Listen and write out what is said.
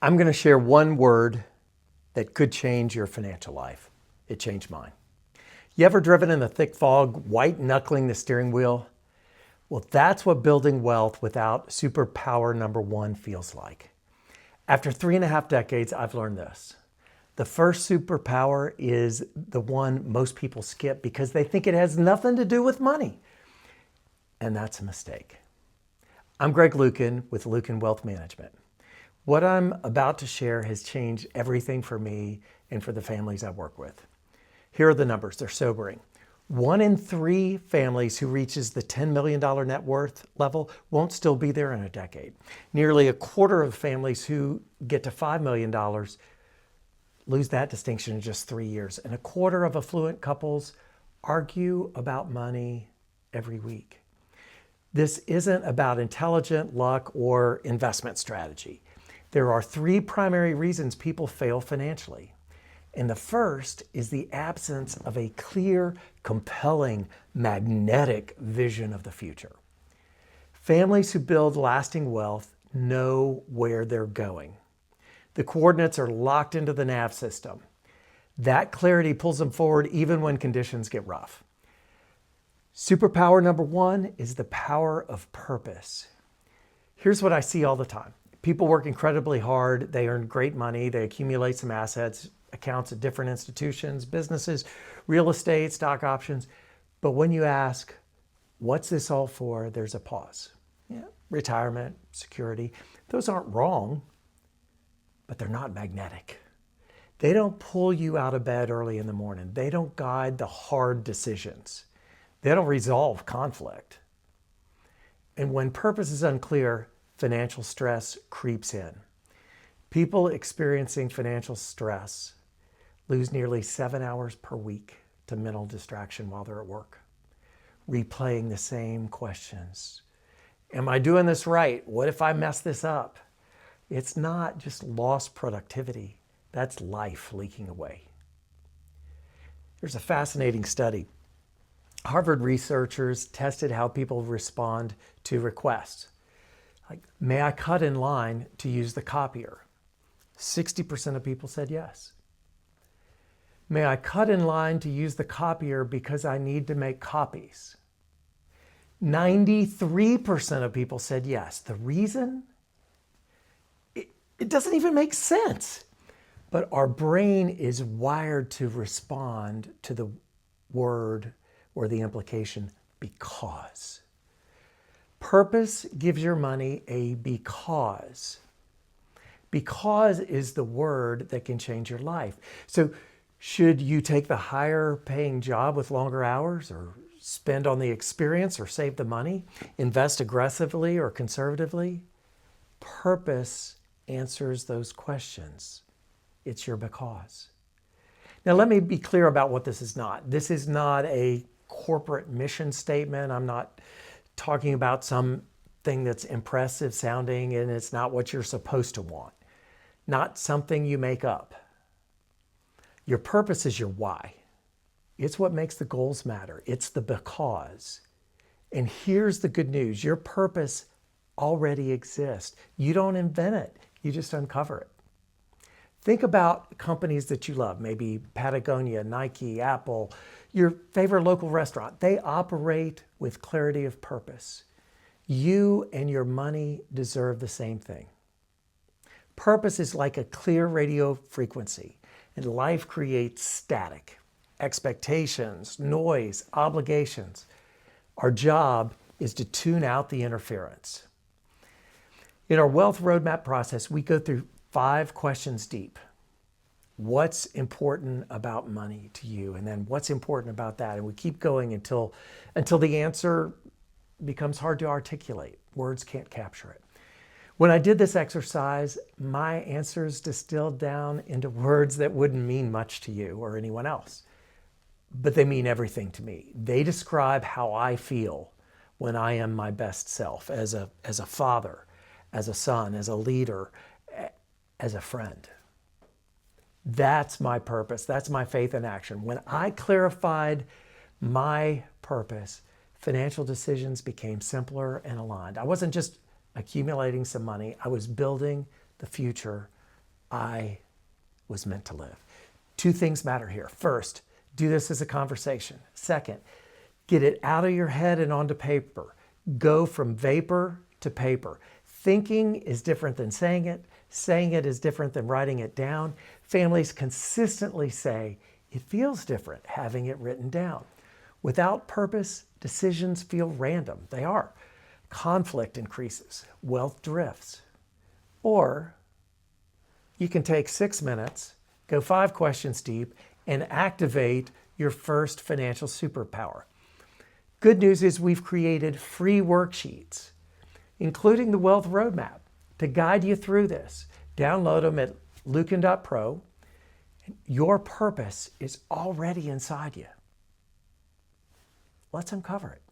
I'm going to share one word that could change your financial life. It changed mine. You ever driven in the thick fog, white knuckling the steering wheel? Well, that's what building wealth without superpower number one feels like. After 3.5 decades, I've learned this. The first superpower is the one most people skip because they think it has nothing to do with money. And that's a mistake. I'm Greg Luken with Luken Wealth Management. What I'm about to share has changed everything for me and for the families I work with. Here are the numbers. They're sobering. 1 in 3 families who reaches the $10 million net worth level won't still be there in a decade. Nearly a quarter of families who get to $5 million lose that distinction in just 3 years. And a quarter of affluent couples argue about money every week. This isn't about intelligent luck or investment strategy. There are 3 primary reasons people fail financially. And the first is the absence of a clear, compelling, magnetic vision of the future. Families who build lasting wealth know where they're going. The coordinates are locked into the nav system. That clarity pulls them forward even when conditions get rough. Superpower number one is the power of purpose. Here's what I see all the time. People work incredibly hard. They earn great money. They accumulate some assets, accounts at different institutions, businesses, real estate, stock options. But when you ask, what's this all for? There's a pause. Yeah, retirement, security, those aren't wrong, but they're not magnetic. They don't pull you out of bed early in the morning. They don't guide the hard decisions. They don't resolve conflict. And when purpose is unclear, financial stress creeps in. People experiencing financial stress lose nearly 7 hours per week to mental distraction while they're at work, replaying the same questions. Am I doing this right? What if I mess this up? It's not just lost productivity. That's life leaking away. There's a fascinating study. Harvard researchers tested how people respond to requests. Like, may I cut in line to use the copier? 60% of people said yes. May I cut in line to use the copier because I need to make copies? 93% of people said yes. The reason? It doesn't even make sense. But our brain is wired to respond to the word or the implication because. Purpose gives your money a because. Because is the word that can change your life. So should you take the higher paying job with longer hours, or spend on the experience, or save the money, invest aggressively or conservatively? Purpose answers those questions. It's your because. Now let me be clear about what this is not. This is not a corporate mission statement. I'm not talking about something that's impressive sounding, and it's not what you're supposed to want. Not something you make up. Your purpose is your why. It's what makes the goals matter. It's the because. And here's the good news. Your purpose already exists. You don't invent it. You just uncover it. Think about companies that you love, maybe Patagonia, Nike, Apple, your favorite local restaurant. They operate with clarity of purpose. You and your money deserve the same thing. Purpose is like a clear radio frequency, and life creates static, expectations, noise, obligations. Our job is to tune out the interference. In our wealth roadmap process, we go through 5 questions deep. What's important about money to you? And then what's important about that? And we keep going until the answer becomes hard to articulate. Words can't capture it. When I did this exercise, my answers distilled down into words that wouldn't mean much to you or anyone else. But they mean everything to me. They describe how I feel when I am my best self as a father, as a son, as a leader, as a friend. That's my purpose. That's my faith in action. When I clarified my purpose, financial decisions became simpler and aligned. I wasn't just accumulating some money. I was building the future I was meant to live. Two things matter here. First, do this as a conversation. Second, get it out of your head and onto paper. Go from vapor to paper. Thinking is different than saying it. Saying it is different than writing it down. Families consistently say it feels different having it written down. Without purpose, decisions feel random. They are. Conflict increases. Wealth drifts. Or you can take 6 minutes, go 5 questions deep, and activate your first financial superpower. Good news is we've created free worksheets, including the Wealth Roadmap, to guide you through this. Download them at luken.pro. Your purpose is already inside you. Let's uncover it.